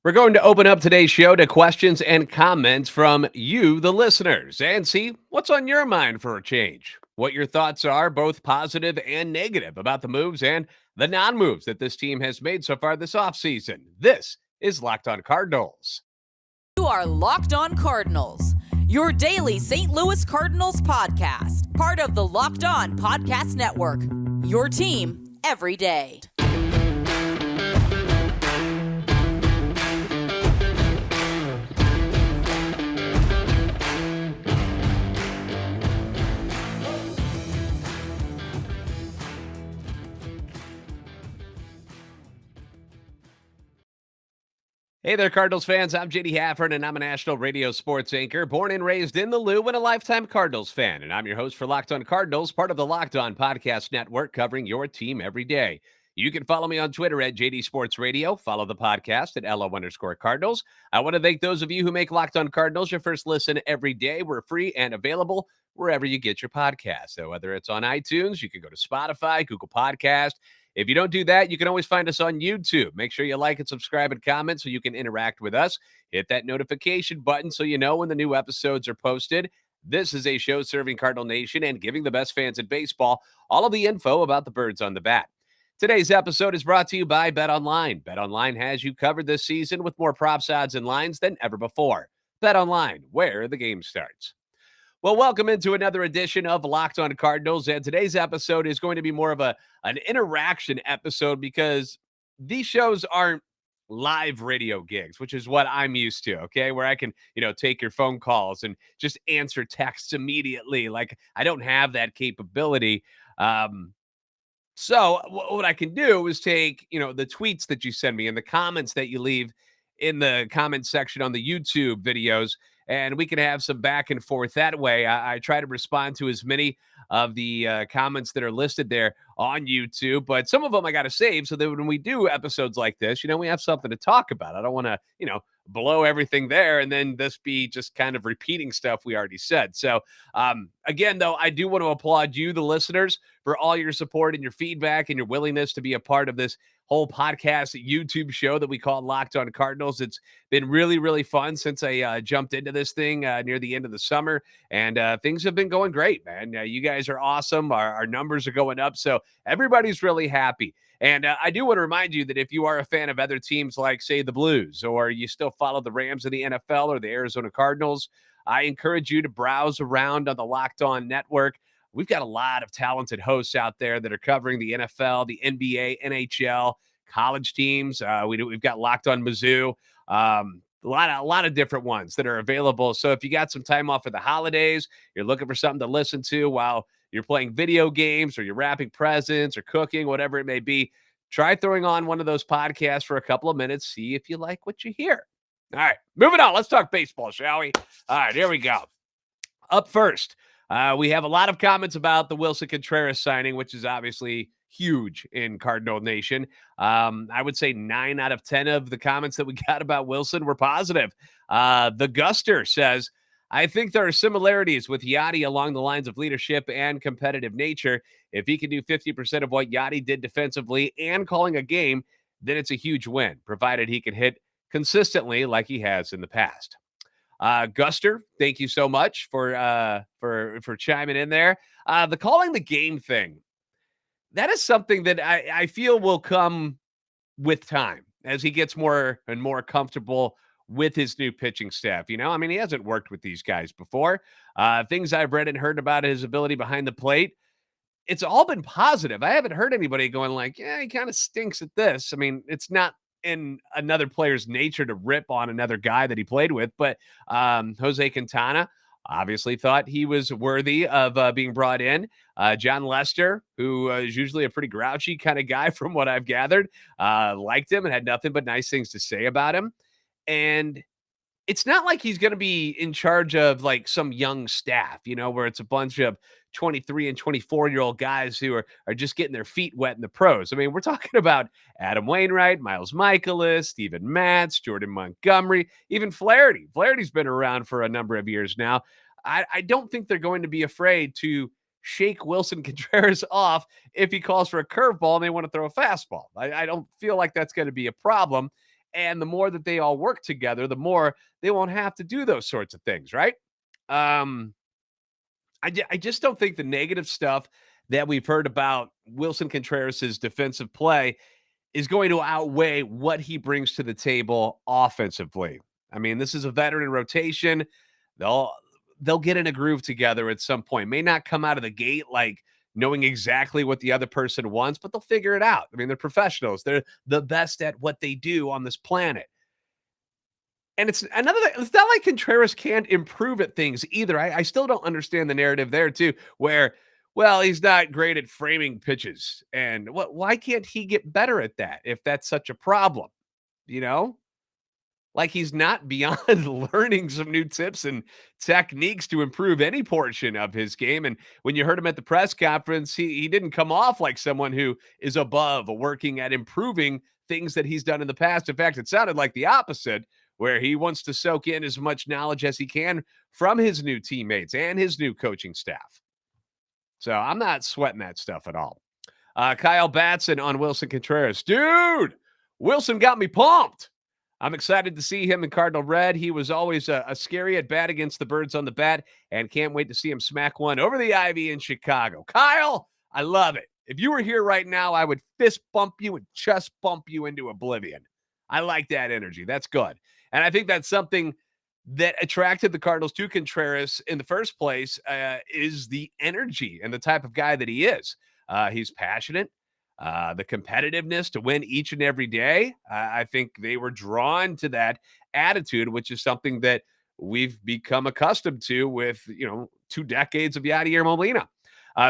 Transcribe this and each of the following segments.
We're going to open up today's show to questions and comments from you, the listeners, and see what's on your mind for a change. What your thoughts are, both positive and negative, about the moves and the non moves that this team has made so far this offseason. This is Locked On Cardinals. You are Locked On Cardinals, your daily St. Louis Cardinals podcast, part of the Locked On Podcast Network. Your team every day. Hey there, Cardinals fans. I'm JD Hafford, and I'm a national radio sports anchor, born and raised in the Lou, and a lifetime Cardinals fan. And I'm your host for Locked On Cardinals, part of the Locked On Podcast Network, covering your team every day. You can follow me on Twitter at JD Sports Radio. Follow the podcast at LO_Cardinals. I want to thank those of you who make Locked On Cardinals your first listen every day. We're free and available wherever you get your podcast. So whether it's on iTunes, you can go to Spotify, Google Podcast. If you don't do that, you can always find us on YouTube. Make sure you like and subscribe and comment so you can interact with us. Hit that notification button so you know when the new episodes are posted. This is a show serving Cardinal Nation and giving the best fans in baseball all of the info about the birds on the bat. Today's episode is brought to you by BetOnline. BetOnline has you covered this season with more props, odds, and lines than ever before. BetOnline, where the game starts. Well, welcome into another edition of Locked On Cardinals. And today's episode is going to be more of an interaction episode because these shows aren't live radio gigs, which is what I'm used to, okay? Where I can, take your phone calls and just answer texts immediately. Like, I don't have that capability. So what I can do is take, the tweets that you send me and the comments that you leave in the comment section on the YouTube videos, and we can have some back and forth that way. I try to respond to as many of the comments that are listed there on YouTube, but some of them I got to save so that when we do episodes like this, we have something to talk about. I don't want to, blow everything there and then this be just kind of repeating stuff we already said. So again, though, I do want to applaud you, the listeners, for all your support and your feedback and your willingness to be a part of this whole podcast YouTube show that we call Locked On Cardinals. It's been really, really fun since I jumped into this thing near the end of the summer, and things have been going great, man. You guys are awesome. Our numbers are going up, so everybody's really happy. And I do want to remind you that if you are a fan of other teams like, say, the Blues, or you still follow the Rams in the NFL or the Arizona Cardinals, I encourage you to browse around on the Locked On Network. We've got a lot of talented hosts out there that are covering the NFL, the NBA, NHL, college teams. We've got Locked On Mizzou, a lot of different ones that are available. So if you got some time off for the holidays, you're looking for something to listen to while you're playing video games or you're wrapping presents or cooking, whatever it may be, try throwing on one of those podcasts for a couple of minutes. See if you like what you hear. All right, moving on. Let's talk baseball, shall we? All right, here we go. Up first, we have a lot of comments about the Willson Contreras signing, which is obviously huge in Cardinal Nation. I would say 9 out of 10 of the comments that we got about Willson were positive. The Guster says, I think there are similarities with Yachty along the lines of leadership and competitive nature. If he can do 50% of what Yachty did defensively and calling a game, then it's a huge win, provided he can hit consistently like he has in the past. Guster, thank you so much for chiming in there. The calling the game thing, that is something that I feel will come with time as he gets more and more comfortable with his new pitching staff. He hasn't worked with these guys before. Things I've read and heard about his ability behind the plate, it's all been positive. I haven't heard anybody going like, yeah, he kind of stinks at this. I mean, it's not in another player's nature to rip on another guy that he played with, but Jose Quintana obviously thought he was worthy of being brought in. John Lester, who is usually a pretty grouchy kind of guy from what I've gathered, liked him and had nothing but nice things to say about him. And it's not like he's going to be in charge of like some young staff, where it's a bunch of 23 and 24-year-old guys who are just getting their feet wet in the pros. I mean, we're talking about Adam Wainwright, Miles Michaelis, Steven Matz, Jordan Montgomery, even Flaherty. Flaherty's been around for a number of years now. I don't think they're going to be afraid to shake Willson Contreras off if he calls for a curveball and they want to throw a fastball. I don't feel like that's going to be a problem. And the more that they all work together, the more they won't have to do those sorts of things, right? Um, I just don't think the negative stuff that we've heard about Willson Contreras' defensive play is going to outweigh what he brings to the table offensively. I mean, this is a veteran rotation. They'll they'll get in a groove together at some point. May not come out of the gate like knowing exactly what the other person wants, but they'll figure it out. I mean, they're professionals. They're the best at what they do on this planet. And it's another thing, it's not like Contreras can't improve at things either. I still don't understand the narrative there too, where, well, he's not great at framing pitches. And why can't he get better at that if that's such a problem? You know? Like he's not beyond learning some new tips and techniques to improve any portion of his game. And when you heard him at the press conference, he didn't come off like someone who is above working at improving things that he's done in the past. In fact, it sounded like the opposite, where he wants to soak in as much knowledge as he can from his new teammates and his new coaching staff. So I'm not sweating that stuff at all. Kyle Batson on Willson Contreras. Dude, Willson got me pumped. I'm excited to see him in Cardinal red. He was always a scary at bat against the Birds on the bat, and can't wait to see him smack one over the Ivy in Chicago. Kyle, I love it. If you were here right now, I would fist bump you and chest bump you into oblivion. I like that energy. That's good. And I think that's something that attracted the Cardinals to Contreras in the first place is the energy and the type of guy that he is. He's passionate. The competitiveness to win each and every day. I think they were drawn to that attitude, which is something that we've become accustomed to with, 2 decades of Yadier Molina.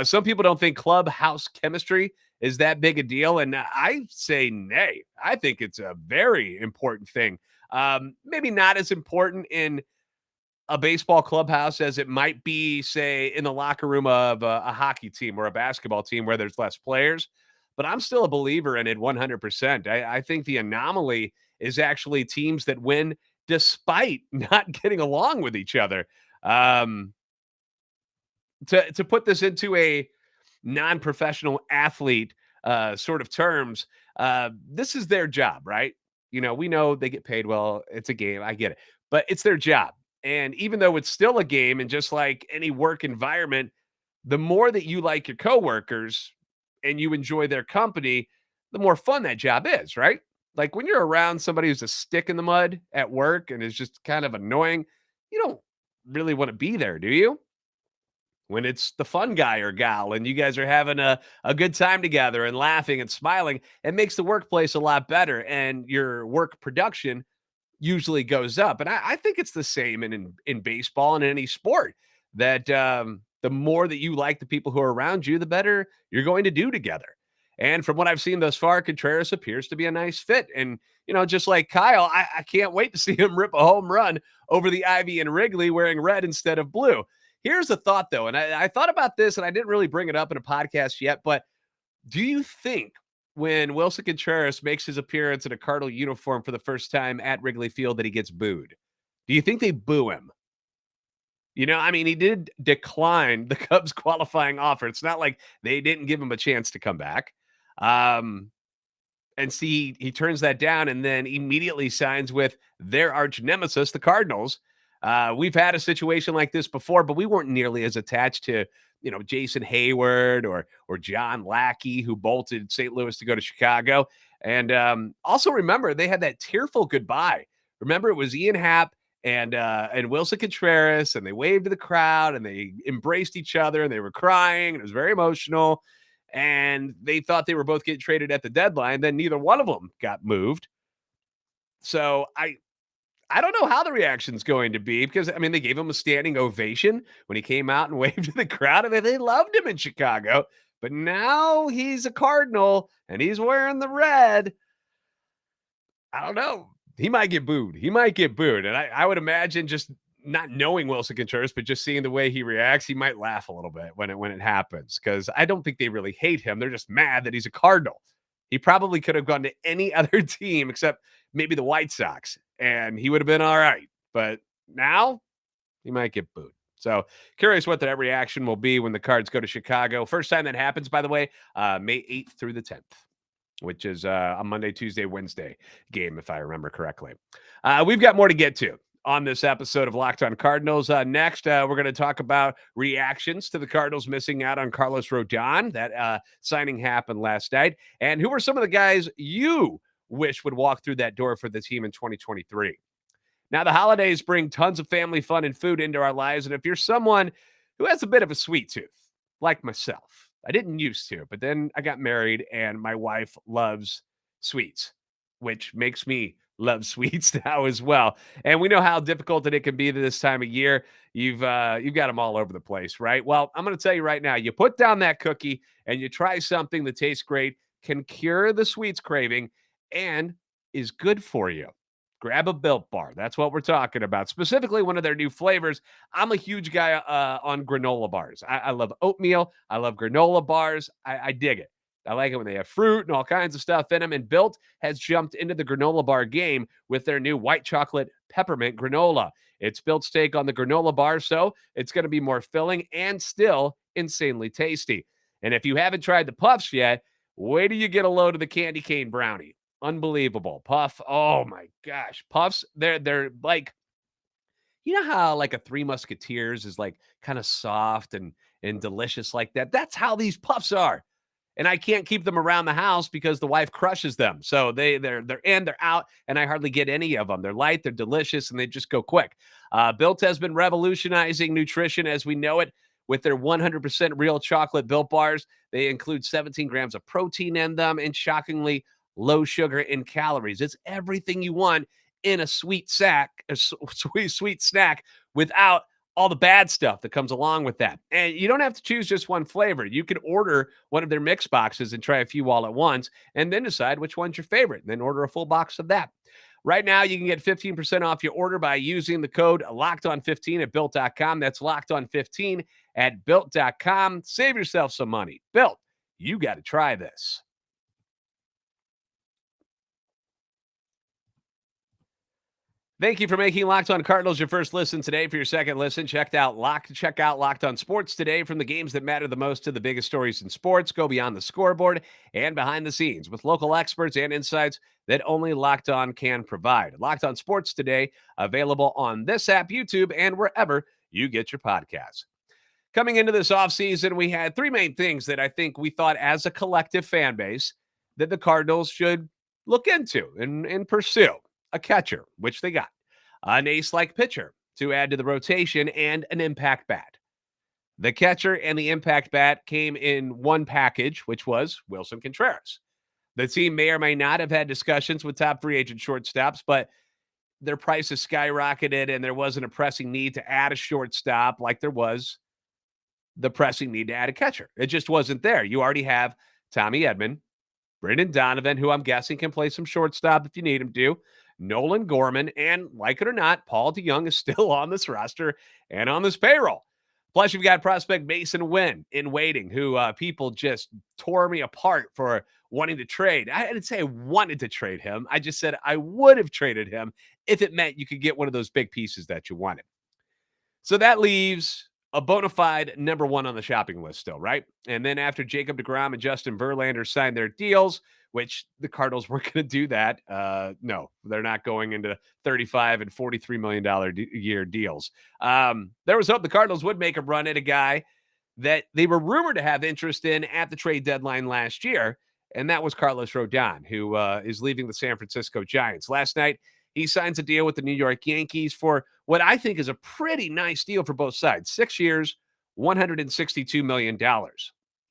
Some people don't think clubhouse chemistry is that big a deal. And I say nay. I think it's a very important thing. Maybe not as important in a baseball clubhouse as it might be, say, in the locker room of a hockey team or a basketball team where there's less players. But I'm still a believer in it 100%. I think the anomaly is actually teams that win despite not getting along with each other. Um, to put this into a non-professional athlete sort of terms, this is their job, right? We know they get paid well. It's a game. I get it. But it's their job. And even though it's still a game, and just like any work environment, the more that you like your coworkers and you enjoy their company, the more fun that job is, right? Like when you're around somebody who's a stick in the mud at work and is just kind of annoying, you don't really want to be there, do you? When it's the fun guy or gal and you guys are having a good time together and laughing and smiling, it makes the workplace a lot better and your work production usually goes up. And I think it's the same in baseball and in any sport that the more that you like the people who are around you, the better you're going to do together. And from what I've seen thus far, Contreras appears to be a nice fit. And, just like Kyle, I can't wait to see him rip a home run over the Ivy and Wrigley wearing red instead of blue. Here's a thought, though, and I thought about this and I didn't really bring it up in a podcast yet, but do you think when Willson Contreras makes his appearance in a Cardinal uniform for the first time at Wrigley Field that he gets booed? Do you think they boo him? I mean, he did decline the Cubs qualifying offer. It's not like they didn't give him a chance to come back. Um, and see, he turns that down and then immediately signs with their arch nemesis, the Cardinals. We've had a situation like this before, but we weren't nearly as attached to, Jason Hayward or John Lackey, who bolted St. Louis to go to Chicago. And also remember, they had that tearful goodbye. Remember, it was Ian Happ and Willson Contreras, and they waved to the crowd and they embraced each other and they were crying and it was very emotional. And they thought they were both getting traded at the deadline. Then neither one of them got moved. So I don't know how the reaction's going to be because, I mean, they gave him a standing ovation when he came out and waved to the crowd, and they loved him in Chicago. But now he's a Cardinal and he's wearing the red. I don't know. He might get booed. He might get booed. And I would imagine, just not knowing Willson Contreras, but just seeing the way he reacts, he might laugh a little bit when it happens, because I don't think they really hate him. They're just mad that he's a Cardinal. He probably could have gone to any other team except maybe the White Sox, and he would have been all right. But now he might get booed. So curious what that reaction will be when the Cards go to Chicago. First time that happens, by the way, May 8th through the 10th. which is a Monday, Tuesday, Wednesday game, if I remember correctly. We've got more to get to on this episode of Locked On Cardinals. Next, we're going to talk about reactions to the Cardinals missing out on Carlos Rodon. That signing happened last night. And who are some of the guys you wish would walk through that door for the team in 2023? Now, the holidays bring tons of family fun and food into our lives. And if you're someone who has a bit of a sweet tooth, like myself, I didn't used to, but then I got married and my wife loves sweets, which makes me love sweets now as well. And we know how difficult it can be this time of year. You've got them all over the place, right? Well, I'm going to tell you right now, you put down that cookie and you try something that tastes great, can cure the sweets craving, and is good for you. Grab a Built Bar. That's what we're talking about. Specifically, one of their new flavors. I'm a huge guy on granola bars. I love oatmeal. I love granola bars. I dig it. I like it when they have fruit and all kinds of stuff in them. And Built has jumped into the granola bar game with their new white chocolate peppermint granola. It's Built's take on the granola bar, so it's going to be more filling and still insanely tasty. And if you haven't tried the Puffs yet, wait till you get a load of the candy cane brownie. Unbelievable. Puff. Oh my gosh. Puffs, they're like, you know how like a Three Musketeers is like kind of soft and delicious like that. That's how these puffs are. And I can't keep them around the house because the wife crushes them. So they're in, they're out, and I hardly get any of them. They're light, they're delicious, and they just go quick. Built has been revolutionizing nutrition as we know it with their 100% real chocolate Built bars. They include 17 grams of protein in them and shockingly low sugar in calories. It's everything you want in a sweet snack without all the bad stuff that comes along with that. And you don't have to choose just one flavor. You can order one of their mix boxes and try a few all at once and then decide which one's your favorite and then order a full box of that. Right now, you can get 15% off your order by using the code LOCKEDON15 at Built.com. That's LOCKEDON15 at Built.com. Save yourself some money. Built, you got to try this. Thank you for making Locked On Cardinals your first listen today. For your second listen, check out Locked On Sports today. From the games that matter the most to the biggest stories in sports, go beyond the scoreboard and behind the scenes with local experts and insights that only Locked On can provide. Locked On Sports today, available on this app, YouTube, and wherever you get your podcasts. Coming into this offseason, we had three main things that I think we thought as a collective fan base that the Cardinals should look into and pursue. A catcher, which they got, an ace-like pitcher to add to the rotation, and an impact bat. The catcher and the impact bat came in one package, which was Willson Contreras. The team may or may not have had discussions with top free agent shortstops, but their prices skyrocketed and there wasn't a pressing need to add a shortstop like there was the pressing need to add a catcher. It just wasn't there. You already have Tommy Edman, Brendan Donovan, who I'm guessing can play some shortstop if you need him to, Nolan Gorman, and like it or not, Paul DeJong is still on this roster and on this payroll. Plus, you've got prospect Mason Wynn in waiting, who people just tore me apart for wanting to trade. I didn't say I wanted to trade him. I just said I would have traded him if it meant you could get one of those big pieces that you wanted. So that leaves a bona fide number one on the shopping list still, right? And then after Jacob deGrom and Justin Verlander signed their deals, which the Cardinals weren't going to do that. No, they're not going into $35 and $43 million a year deals. There was hope the Cardinals would make a run at a guy that they were rumored to have interest in at the trade deadline last year, and that was Carlos Rodon, who is leaving the San Francisco Giants. Last night, he signs a deal with the New York Yankees for what I think is a pretty nice deal for both sides. 6 years, $162 million.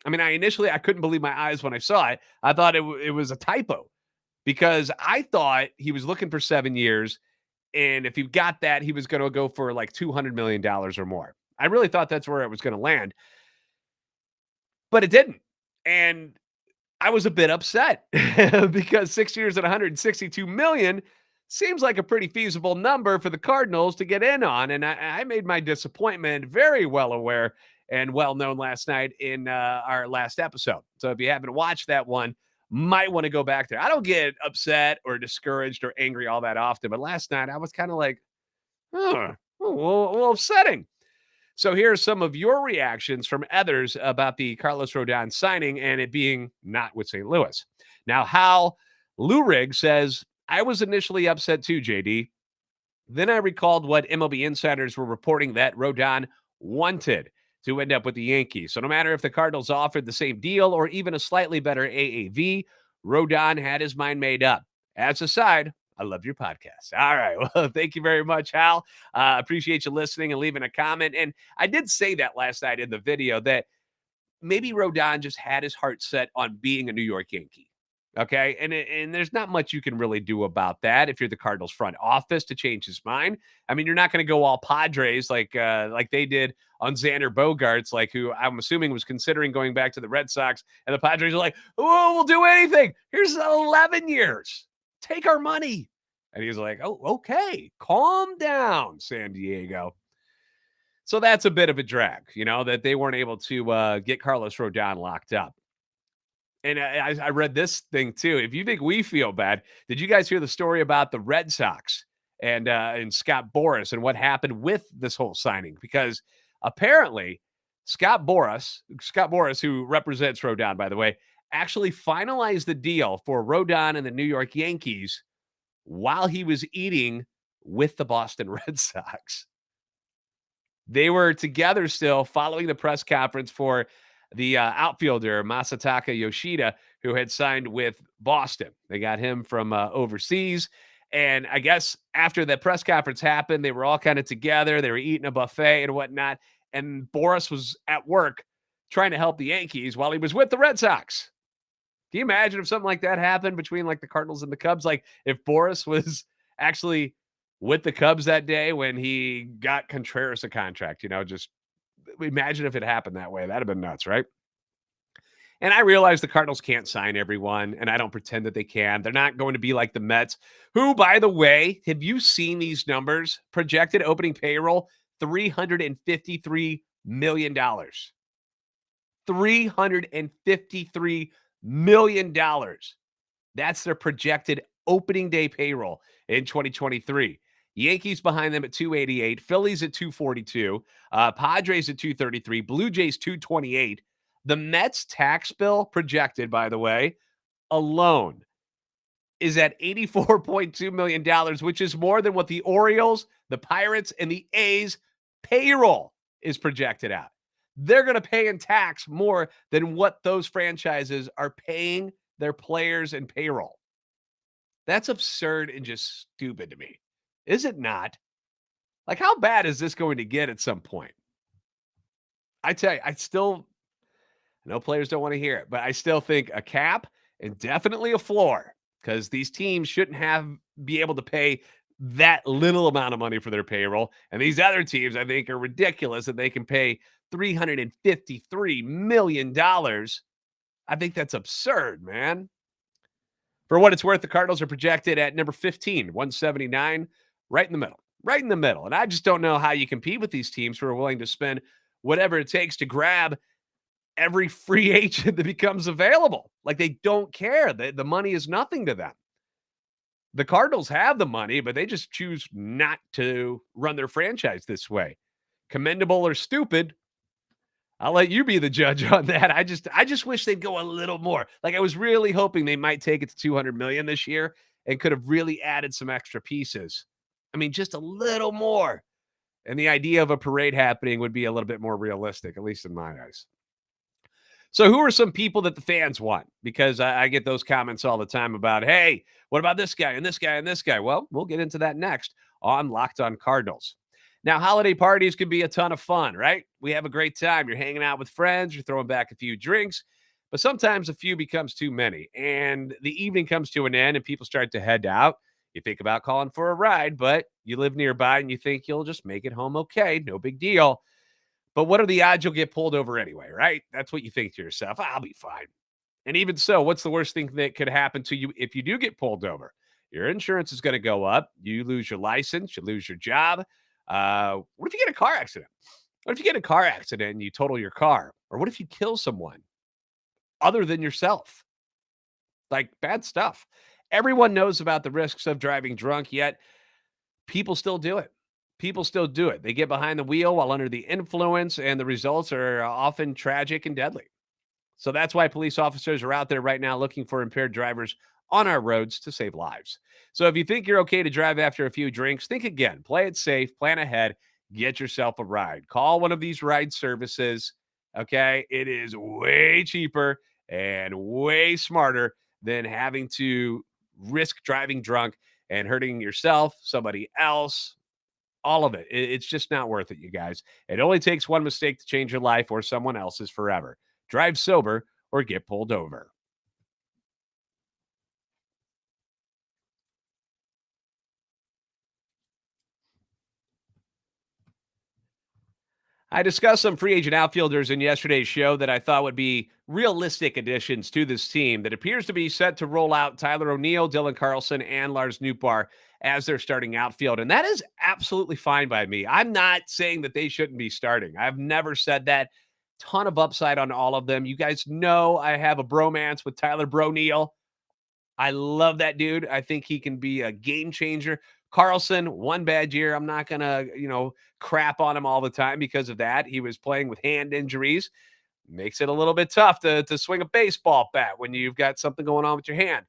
I mean, I couldn't believe my eyes when I saw it. I thought it was a typo because I thought he was looking for 7 years. And if he got that, he was going to go for like $200 million or more. I really thought that's where it was going to land, but it didn't. And I was a bit upset because 6 years at $162 million seems like a pretty feasible number for the Cardinals to get in on. And I made my disappointment very well aware and well known last night in our last episode. So if you haven't watched that one, might want to go back there. I don't get upset or discouraged or angry all that often, but last night I was kind of like, a little upsetting. So here are some of your reactions from others about the Carlos Rodon signing and it being not with St. Louis. Now, Hal Lurig says, I was initially upset too, JD. Then I recalled what MLB insiders were reporting that Rodon wanted to end up with the Yankees. So no matter if the Cardinals offered the same deal or even a slightly better AAV, Rodon had his mind made up. As a side, I love your podcast. All right. Well, thank you very much, Hal. Appreciate you listening and leaving a comment. And I did say that last night in the video that maybe Rodon just had his heart set on being a New York Yankee. Okay. And there's not much you can really do about that if you're the Cardinals front office to change his mind. I mean, you're not going to go all Padres like they did on Xander Bogaerts, like who I'm assuming was considering going back to the Red Sox. And the Padres are like, oh, we'll do anything. Here's 11 years. Take our money. And he's like, oh, okay. Calm down, San Diego. So that's a bit of a drag, that they weren't able to get Carlos Rodon locked up. And I read this thing too. If you think we feel bad, did you guys hear the story about the Red Sox and Scott Boras and what happened with this whole signing? Because apparently Scott Boras, who represents Rodon, by the way, actually finalized the deal for Rodon and the New York Yankees while he was eating with the Boston Red Sox. They were together still following the press conference for the outfielder Masataka Yoshida, who had signed with Boston. They got him from overseas. And I guess after the press conference happened, they were all kind of together. They were eating a buffet and whatnot. And Boras was at work trying to help the Yankees while he was with the Red Sox. Can you imagine if something like that happened between like the Cardinals and the Cubs? Like if Boras was actually with the Cubs that day when he got Contreras a contract, just imagine if it happened that way. That'd have been nuts, right? And I realize the Cardinals can't sign everyone, and I don't pretend that they can. They're not going to be like the Mets, who, by the way, have you seen these numbers? Projected opening payroll, $353 million. $353 million. That's their projected opening day payroll in 2023. Yankees behind them at 288, Phillies at 242, Padres at 233, Blue Jays 228. The Mets tax bill projected, by the way, alone is at $84.2 million, which is more than what the Orioles, the Pirates, and the A's payroll is projected at. They're going to pay in tax more than what those franchises are paying their players in payroll. That's absurd and just stupid to me. Is it not? Like, how bad is this going to get at some point? I tell you, I know players don't want to hear it, but I still think a cap and definitely a floor because these teams shouldn't be able to pay that little amount of money for their payroll. And these other teams, I think, are ridiculous that they can pay $353 million. I think that's absurd, man. For what it's worth, the Cardinals are projected at number 15, 179, right in the middle. Right in the middle. And I just don't know how you compete with these teams who are willing to spend whatever it takes to grab every free agent that becomes available. Like they don't care. The money is nothing to them. The Cardinals have the money, but they just choose not to run their franchise this way. Commendable or stupid, I'll let you be the judge on that. I just wish they'd go a little more. Like I was really hoping they might take it to 200 million this year and could have really added some extra pieces. I mean, just a little more. And the idea of a parade happening would be a little bit more realistic, at least in my eyes. So who are some people that the fans want? Because I get those comments all the time about, hey, what about this guy and this guy and this guy? Well, we'll get into that next on Locked On Cardinals. Now, holiday parties can be a ton of fun, right? We have a great time. You're hanging out with friends. You're throwing back a few drinks. But sometimes a few becomes too many. And the evening comes to an end and people start to head out. You think about calling for a ride, but you live nearby and you think you'll just make it home okay. No big deal. But what are the odds you'll get pulled over anyway, right? That's what you think to yourself. I'll be fine. And even so, what's the worst thing that could happen to you if you do get pulled over? Your insurance is going to go up. You lose your license. You lose your job. What if you get a car accident? What if you get a car accident and you total your car? Or what if you kill someone other than yourself? Like bad stuff. Everyone knows about the risks of driving drunk, yet people still do it. People still do it. They get behind the wheel while under the influence, and the results are often tragic and deadly. So that's why police officers are out there right now looking for impaired drivers on our roads to save lives. So if you think you're okay to drive after a few drinks, think again. Play it safe, plan ahead, get yourself a ride. Call one of these ride services. Okay. It is way cheaper and way smarter than having to risk driving drunk and hurting yourself, somebody else, all of it. It's just not worth it, you guys. It only takes one mistake to change your life or someone else's forever. Drive sober or get pulled over. I discussed some free agent outfielders in yesterday's show that I thought would be realistic additions to this team that appears to be set to roll out Tyler O'Neill, Dylan Carlson, and Lars Nootbaar as their starting outfield. And that is absolutely fine by me. I'm not saying that they shouldn't be starting. I've never said that. Ton of upside on all of them. You guys know I have a bromance with Tyler Broneal. I love that dude. I think he can be a game changer. Carlson, one bad year. I'm not going to, crap on him all the time because of that. He was playing with hand injuries. Makes it a little bit tough to swing a baseball bat when you've got something going on with your hand.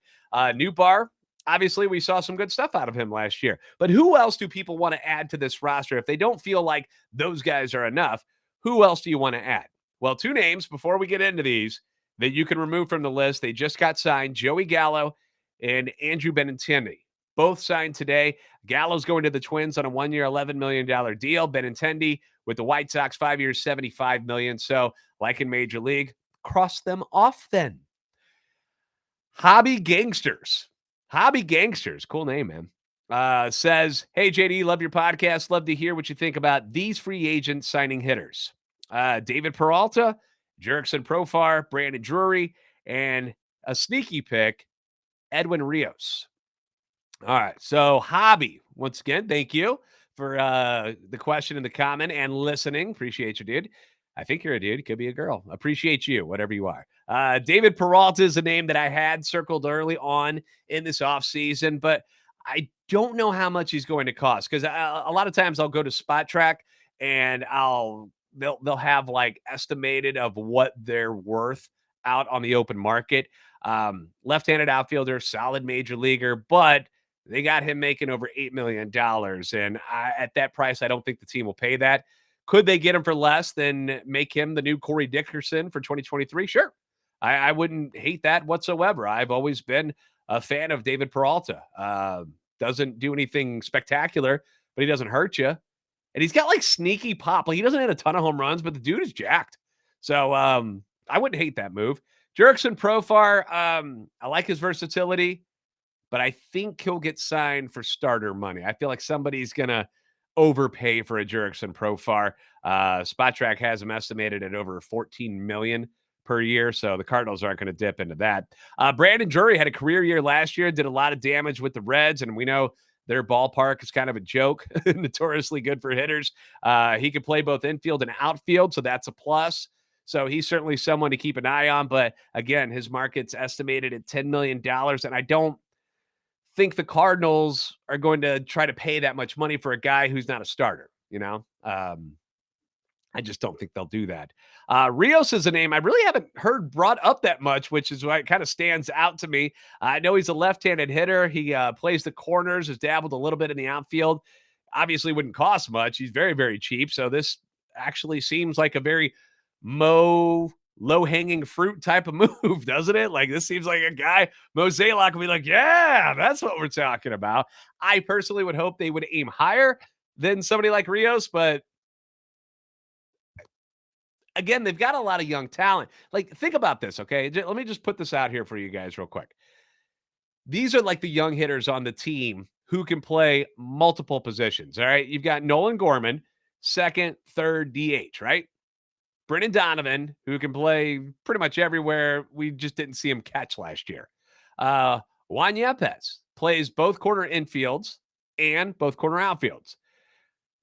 New bar, obviously, we saw some good stuff out of him last year. But who else do people want to add to this roster? If they don't feel like those guys are enough, who else do you want to add? Well, two names before we get into these that you can remove from the list. They just got signed, Joey Gallo and Andrew Benintendi. Both signed today. Gallo's going to the Twins on a 1-year, $11 million deal. Benintendi with the White Sox, 5 years, $75 million. So, like in Major League, cross them off then. Hobby Gangsters. Hobby Gangsters. Cool name, man. Says, hey, JD, love your podcast. Love to hear what you think about these free agents signing hitters. David Peralta, Jurickson Profar, Brandon Drury, and a sneaky pick, Edwin Rios. All right. So, Hobby, once again, thank you for the question in the comment and listening. Appreciate you, dude. I think you're a dude. Could be a girl. Appreciate you, whatever you are. David Peralta is a name that I had circled early on in this offseason, but I don't know how much he's going to cost because a lot of times I'll go to Spot Track and they'll have like estimated of what they're worth out on the open market. Left-handed outfielder, solid major leaguer, but they got him making over $8 million. And at that price, I don't think the team will pay that. Could they get him for less than make him the new Corey Dickerson for 2023? Sure. I wouldn't hate that whatsoever. I've always been a fan of David Peralta. Doesn't do anything spectacular, but he doesn't hurt you. And he's got like sneaky pop. Like he doesn't hit a ton of home runs, but the dude is jacked. So I wouldn't hate that move. Jurickson Profar, I like his versatility, but I think he'll get signed for starter money. I feel like somebody's going to overpay for a Jurickson Profar. Spot Track has him estimated at over $14 million per year, so the Cardinals aren't going to dip into that. Brandon Drury had a career year last year, did a lot of damage with the Reds, and we know their ballpark is kind of a joke, notoriously good for hitters. He could play both infield and outfield, so that's a plus. So he's certainly someone to keep an eye on. But again, his market's estimated at $10 million, and I don't think the Cardinals are going to try to pay that much money for a guy who's not a starter, I just don't think they'll do that. Rios is a name I really haven't heard brought up that much, which is why it kind of stands out to me. I know he's a left-handed hitter. He plays the corners, has dabbled a little bit in the outfield. Obviously wouldn't cost much. He's very, very cheap. So this actually seems like a very low-hanging fruit type of move, doesn't it? Like this seems like a guy, Mo Zaylock will be like, yeah, that's what we're talking about. I personally would hope they would aim higher than somebody like Rios, but again, they've got a lot of young talent. Like, think about this, okay? Let me just put this out here for you guys real quick. These are like the young hitters on the team who can play multiple positions, all right? You've got Nolan Gorman, second, third DH, right? Brennan Donovan, who can play pretty much everywhere. We just didn't see him catch last year. Juan Yepes plays both corner infields and both corner outfields.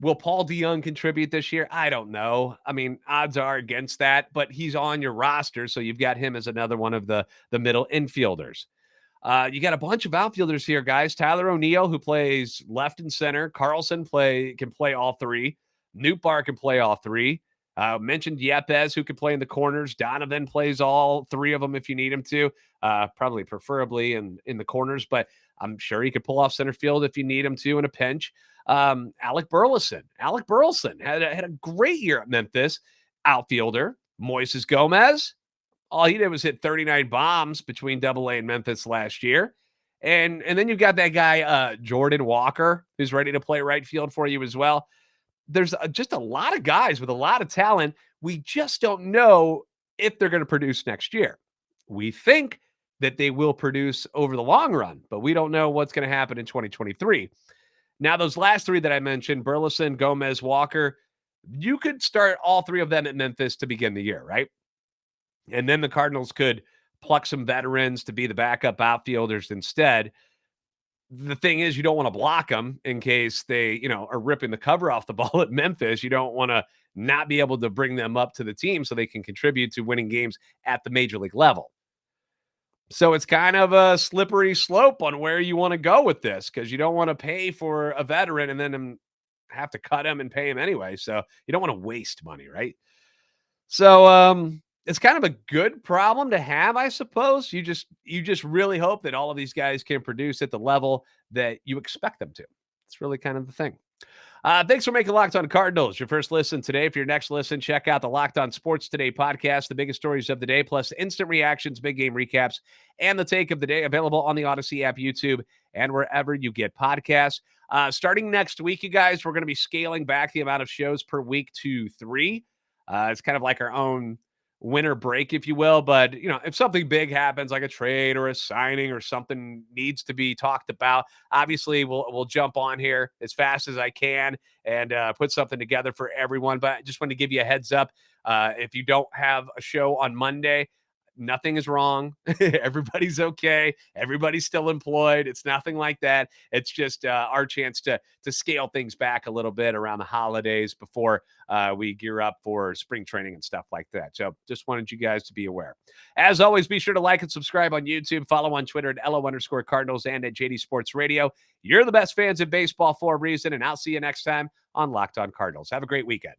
Will Paul DeYoung contribute this year? I don't know. I mean, odds are against that, but he's on your roster, so you've got him as another one of the middle infielders. You got a bunch of outfielders here, guys. Tyler O'Neill, who plays left and center. Carlson can play all three. Nootbaar can play all three. Mentioned Yepes, who could play in the corners. Donovan plays all three of them if you need him to. Probably preferably in the corners, but I'm sure he could pull off center field if you need him to in a pinch. Alec Burleson. Alec Burleson had a great year at Memphis. Outfielder. Moises Gomez. All he did was hit 39 bombs between Double A and Memphis last year. And then you've got that guy, Jordan Walker, who's ready to play right field for you as well. There's just a lot of guys with a lot of talent. We just don't know if they're going to produce next year. We think that they will produce over the long run, but we don't know what's going to happen in 2023. Now, those last three that I mentioned, Burleson, Gomez, Walker, you could start all three of them at Memphis to begin the year, right? And then the Cardinals could pluck some veterans to be the backup outfielders instead. The thing is, you don't want to block them in case they, are ripping the cover off the ball at Memphis. You don't want to not be able to bring them up to the team so they can contribute to winning games at the major league level. So it's kind of a slippery slope on where you want to go with this, because you don't want to pay for a veteran and then have to cut him and pay him anyway. So you don't want to waste money, right? So it's kind of a good problem to have, I suppose. You just really hope that all of these guys can produce at the level that you expect them to. It's really kind of the thing. Thanks for making Locked On Cardinals your first listen today. For your next listen, check out the Locked On Sports Today podcast, the biggest stories of the day, plus instant reactions, big game recaps, and the take of the day, available on the Odyssey app, YouTube, and wherever you get podcasts. Starting next week, you guys, we're going to be scaling back the amount of shows per week to 3. It's kind of like our own winter break, if you will. But, if something big happens, like a trade or a signing or something needs to be talked about, obviously we'll jump on here as fast as I can and put something together for everyone. But I just want to give you a heads up. If you don't have a show on Monday, nothing is wrong. Everybody's okay. Everybody's still employed. It's nothing like that. It's just our chance to scale things back a little bit around the holidays before we gear up for spring training and stuff like that. So just wanted you guys to be aware. As always, be sure to like and subscribe on YouTube. Follow on Twitter at LO_Cardinals and at JD Sports Radio. You're the best fans of baseball for a reason, and I'll see you next time on Locked On Cardinals. Have a great weekend.